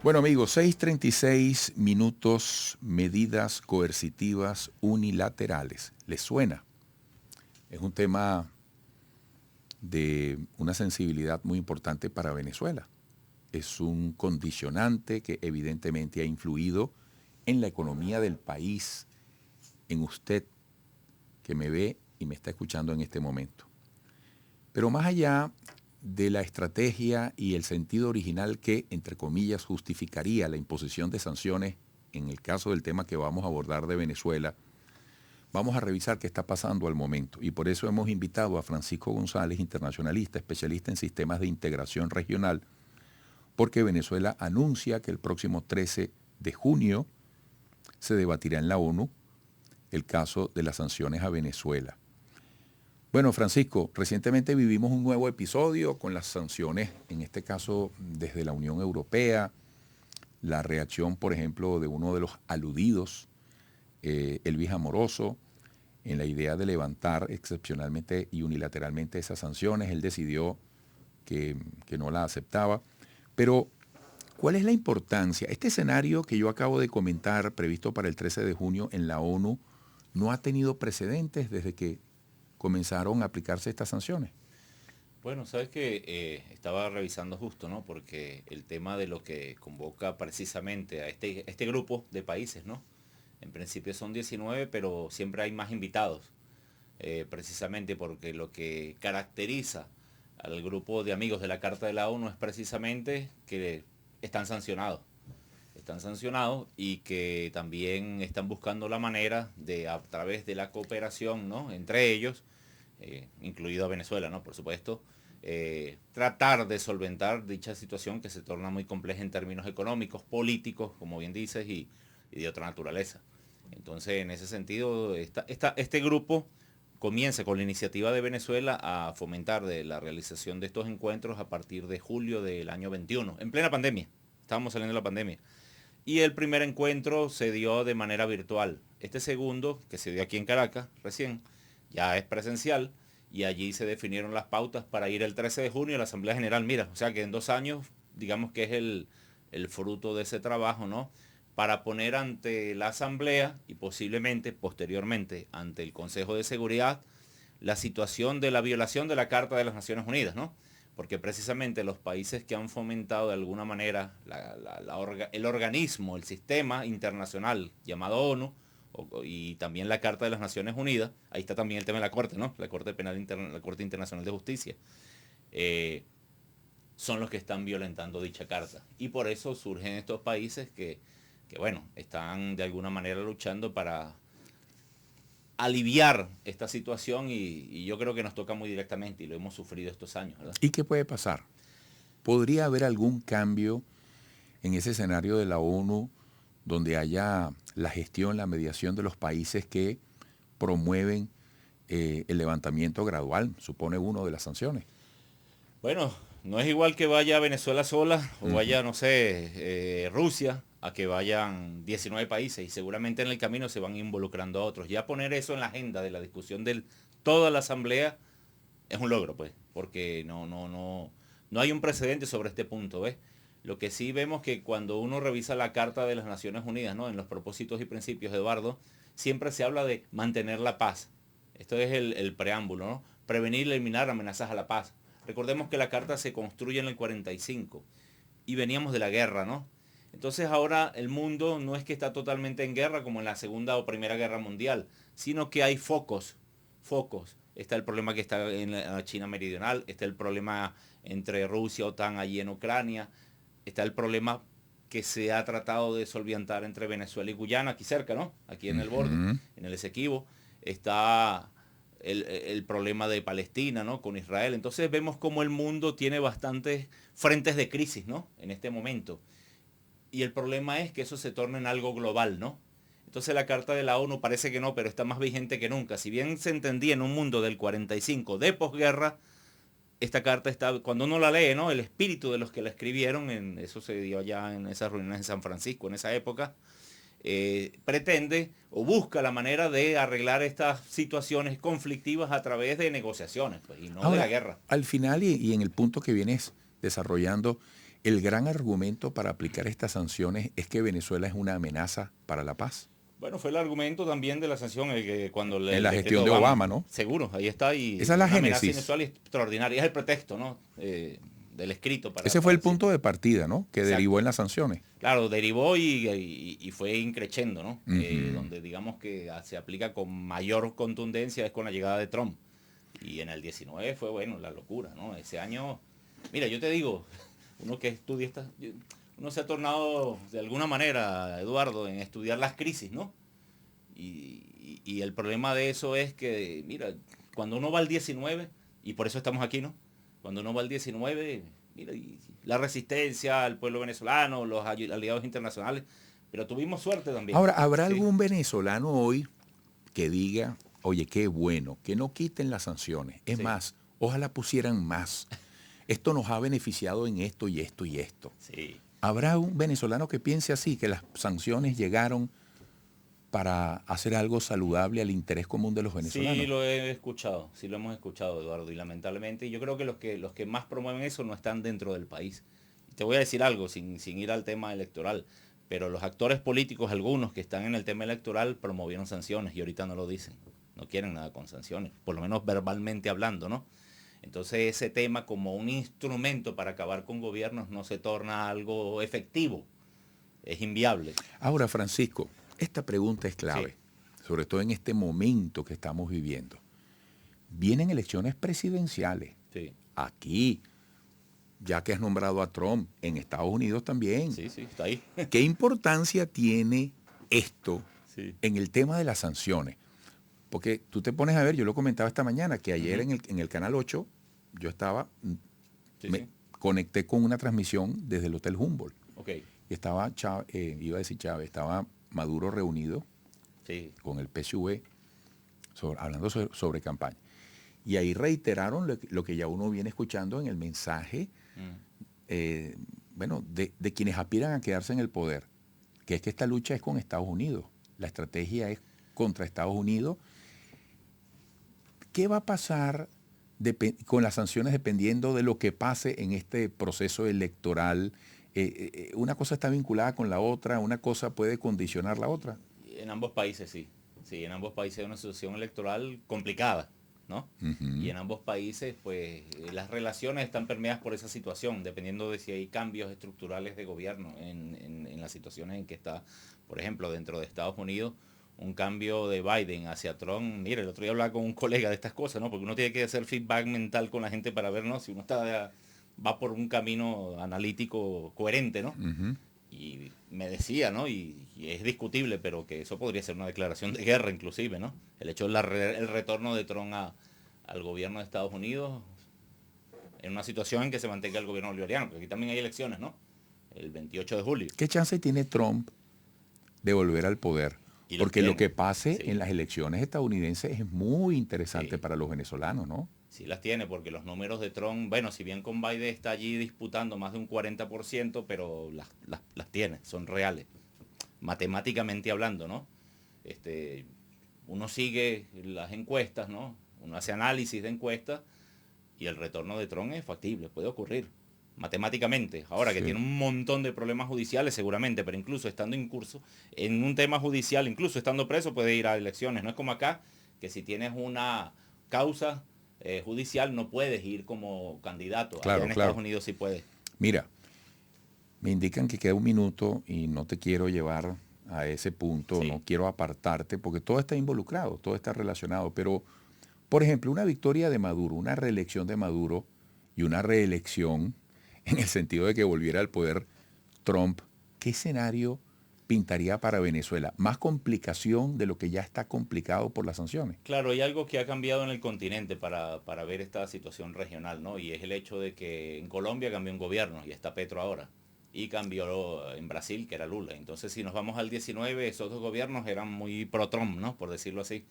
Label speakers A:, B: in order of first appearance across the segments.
A: Bueno amigos, 6:36 minutos, medidas coercitivas unilaterales. ¿Les suena? Es un tema de una sensibilidad muy importante para Venezuela. Es un condicionante que evidentemente ha influido en la economía del país, en usted que me ve y me está escuchando en este momento. Pero más allá de la estrategia y el sentido original que, entre comillas, justificaría la imposición de sanciones en el caso del tema que vamos a abordar de Venezuela, vamos a revisar qué está pasando al momento. Y por eso hemos invitado a Francisco González, internacionalista, especialista en sistemas de integración regional, porque Venezuela anuncia que el próximo 13 de junio se debatirá en la ONU el caso de las sanciones a Venezuela. Bueno, Francisco, recientemente vivimos un nuevo episodio con las sanciones, en este caso desde la Unión Europea, la reacción, por ejemplo, de uno de los aludidos, Elvis Amoroso, en la idea de levantar excepcionalmente y unilateralmente esas sanciones. Él decidió que no la aceptaba. Pero, ¿cuál es la importancia? Este escenario que yo acabo de comentar, previsto para el 13 de junio en la ONU, no ha tenido precedentes desde que comenzaron a aplicarse estas sanciones.
B: Bueno, sabes que estaba revisando justo, ¿no? Porque el tema de lo que convoca precisamente a este grupo de países, ¿no? En principio son 19, pero siempre hay más invitados, precisamente porque lo que caracteriza al grupo de amigos de la Carta de la ONU es precisamente que están sancionados. Están sancionados y que también están buscando la manera de, a través de la cooperación, ¿no? Entre ellos, incluido a Venezuela, ¿no? Por supuesto, tratar de solventar dicha situación que se torna muy compleja en términos económicos, políticos, como bien dices, y de otra naturaleza. Entonces, en ese sentido, este grupo comienza con la iniciativa de Venezuela a fomentar de la realización de estos encuentros a partir de julio del año 21, en plena pandemia. Estábamos saliendo de la pandemia. Y el primer encuentro se dio de manera virtual. Este segundo, que se dio aquí en Caracas recién, ya es presencial y allí se definieron las pautas para ir el 13 de junio a la Asamblea General. Mira, o sea que en 2 años, digamos que es el fruto de ese trabajo, ¿no? Para poner ante la Asamblea y posiblemente, posteriormente, ante el Consejo de Seguridad, la situación de la violación de la Carta de las Naciones Unidas, ¿no? Porque precisamente los países que han fomentado de alguna manera el organismo, el sistema internacional llamado ONU, y también la Carta de las Naciones Unidas, ahí está también el tema de la Corte, ¿no? La Corte Penal la Corte Internacional de Justicia, eh, son los que están violentando dicha carta. Y por eso surgen estos países que, bueno, están de alguna manera luchando para aliviar esta situación y yo creo que nos toca muy directamente y lo hemos sufrido estos años, ¿verdad?
A: ¿Y qué puede pasar? ¿Podría haber algún cambio en ese escenario de la ONU donde haya la gestión, la mediación de los países que promueven el levantamiento gradual, supone uno, de las sanciones?
B: Bueno, no es igual que vaya Venezuela sola o vaya, no sé, Rusia, a que vayan 19 países y seguramente en el camino se van involucrando a otros. Ya poner eso en la agenda de la discusión de toda la asamblea es un logro, pues, porque no hay un precedente sobre este punto, ¿ves? Lo que sí vemos que cuando uno revisa la Carta de las Naciones Unidas, ¿no? En los propósitos y principios, Eduardo, siempre se habla de mantener la paz. Esto es el preámbulo, ¿no? Prevenir y eliminar amenazas a la paz. Recordemos que la carta se construye en el 45 y veníamos de la guerra, ¿no? Entonces ahora el mundo no es que está totalmente en guerra como en la Segunda o Primera Guerra Mundial, sino que hay focos. Está el problema que está en la China Meridional, está el problema entre Rusia, OTAN allí en Ucrania, está el problema que se ha tratado de solventar entre Venezuela y Guyana, aquí cerca, ¿no? Aquí en el borde, en el Esequibo. Está el problema de Palestina, ¿no? Con Israel. Entonces vemos como el mundo tiene bastantes frentes de crisis, ¿no? En este momento. Y el problema es que eso se torna en algo global, ¿no? Entonces la Carta de la ONU parece que no, pero está más vigente que nunca. Si bien se entendía en un mundo del 45 de posguerra, esta carta está, cuando uno la lee, ¿no? El espíritu de los que la escribieron, eso se dio allá en esas reuniones en San Francisco, en esa época, pretende o busca la manera de arreglar estas situaciones conflictivas a través de negociaciones, pues, y no de la
A: Ahora,
B: guerra.
A: al final y en el punto que vienes desarrollando, el gran argumento para aplicar estas sanciones es que Venezuela es una amenaza para la paz.
B: Bueno, fue el argumento también de la sanción que cuando
A: En la gestión de Obama, ¿no?
B: Seguro, ahí está. Y
A: Esa es la
B: una amenaza
A: génesis.
B: inusual y extraordinaria. Es el pretexto, ¿no? Del escrito.
A: Ese fue el
B: decir.
A: punto de partida, ¿no? Que
B: Exacto.
A: derivó en las sanciones.
B: Claro, derivó y fue increciendo, ¿no?
A: Uh-huh.
B: Donde digamos que se aplica con mayor contundencia es con la llegada de Trump. Y en el 19 fue, bueno, la locura, ¿no? Ese año, mira, yo te digo, uno que estudia uno se ha tornado de alguna manera, Eduardo, en estudiar las crisis, ¿no? Y el problema de eso es que, mira, cuando uno va al 19, y por eso estamos aquí, ¿no? Cuando uno va al 19, mira, y la resistencia al pueblo venezolano, los aliados internacionales, pero tuvimos suerte también.
A: Ahora, ¿habrá
B: Sí.
A: algún venezolano hoy que diga, oye, qué bueno, que no quiten las sanciones? Es más, ojalá pusieran más. Esto nos ha beneficiado en esto y esto y esto.
B: Sí.
A: ¿Habrá un venezolano que piense así, que las sanciones llegaron para hacer algo saludable al interés común de los venezolanos?
B: Sí, lo he escuchado, sí lo hemos escuchado, Eduardo, y lamentablemente yo creo que los que más promueven eso no están dentro del país. Te voy a decir algo sin ir al tema electoral, pero los actores políticos, algunos que están en el tema electoral, promovieron sanciones y ahorita no lo dicen. No quieren nada con sanciones, por lo menos verbalmente hablando, ¿no? Entonces ese tema como un instrumento para acabar con gobiernos no se torna algo efectivo, es inviable.
A: Ahora, Francisco, esta pregunta es clave, sobre todo en este momento que estamos viviendo. Vienen elecciones presidenciales. Aquí, ya que has nombrado a Trump, en Estados Unidos también.
B: Sí, está ahí.
A: ¿Qué importancia tiene esto en el tema de las sanciones? Porque tú te pones a ver, yo lo comentaba esta mañana, que ayer en el Canal 8 yo estaba, conecté con una transmisión desde el Hotel Humboldt. Y estaba, estaba Maduro reunido con el PSV, hablando sobre campaña. Y ahí reiteraron lo que ya uno viene escuchando en el mensaje, de quienes aspiran a quedarse en el poder, que es que esta lucha es con Estados Unidos. La estrategia es contra Estados Unidos. ¿Qué va a pasar con las sanciones dependiendo de lo que pase en este proceso electoral? Una cosa está vinculada con la otra, una cosa puede condicionar la otra.
B: En ambos países sí. Sí, en ambos países hay una situación electoral complicada, ¿no? Y en ambos países, pues, las relaciones están permeadas por esa situación, dependiendo de si hay cambios estructurales de gobierno en las situaciones en que está, por ejemplo, dentro de Estados Unidos, un cambio de Biden hacia Trump. Mire, el otro día hablaba con un colega de estas cosas, ¿no? Porque uno tiene que hacer feedback mental con la gente para ver, ¿no? Si uno va por un camino analítico coherente, ¿no? Y me decía, ¿no? Y es discutible, pero que eso podría ser una declaración de guerra inclusive, ¿no? El hecho el retorno de Trump al gobierno de Estados Unidos en una situación en que se mantenga el gobierno bolivariano, porque aquí también hay elecciones, ¿no? El 28 de julio.
A: ¿Qué chance tiene Trump de volver al poder? Porque lo que pase en las elecciones estadounidenses es muy interesante para los venezolanos, ¿no?
B: Sí las tiene, porque los números de Trump, bueno, si bien con Biden está allí disputando más de un 40%, pero las tiene, son reales, matemáticamente hablando, ¿no? Uno sigue las encuestas, ¿no? Uno hace análisis de encuestas y el retorno de Trump es factible, puede ocurrir, matemáticamente. Ahora que tiene un montón de problemas judiciales seguramente, pero incluso estando incurso en un tema judicial, incluso estando preso, puede ir a elecciones. No es como acá, que si tienes una causa judicial no puedes ir como candidato.
A: Claro,
B: allá en Estados Unidos sí puedes.
A: Mira, me indican que queda un minuto y no te quiero llevar a ese punto, no quiero apartarte, porque todo está involucrado, todo está relacionado. Pero, por ejemplo, una victoria de Maduro, una reelección de Maduro y una reelección en el sentido de que volviera al poder Trump, ¿qué escenario pintaría para Venezuela? ¿Más complicación de lo que ya está complicado por las sanciones?
B: Claro, hay algo que ha cambiado en el continente para ver esta situación regional, ¿no? Y es el hecho de que en Colombia cambió un gobierno y está Petro ahora. Y cambió en Brasil, que era Lula. Entonces, si nos vamos al 19, esos dos gobiernos eran muy pro-Trump, ¿no? Por decirlo así.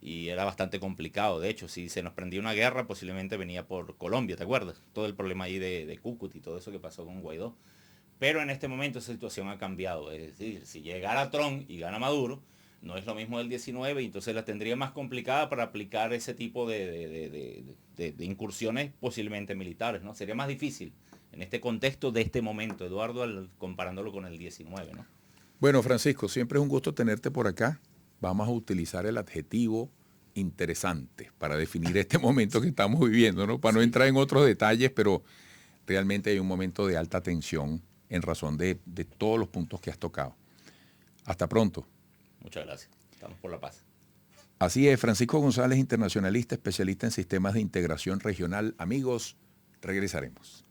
B: Y era bastante complicado. De hecho, si se nos prendía una guerra, posiblemente venía por Colombia, ¿te acuerdas? Todo el problema ahí de Cúcuta y todo eso que pasó con Guaidó. Pero en este momento esa situación ha cambiado. Es decir, si llegara Trump y gana Maduro, no es lo mismo del 19, y entonces la tendría más complicada para aplicar ese tipo de incursiones posiblemente militares, ¿no? Sería más difícil en este contexto de este momento, Eduardo, comparándolo con el 19, ¿no?
A: Bueno, Francisco, siempre es un gusto tenerte por acá. Vamos a utilizar el adjetivo interesante para definir este momento que estamos viviendo, ¿no? Para no entrar en otros detalles, pero realmente hay un momento de alta tensión en razón de todos los puntos que has tocado. Hasta pronto.
B: Muchas gracias. Estamos por la paz.
A: Así es, Francisco González, internacionalista, especialista en sistemas de integración regional. Amigos, regresaremos.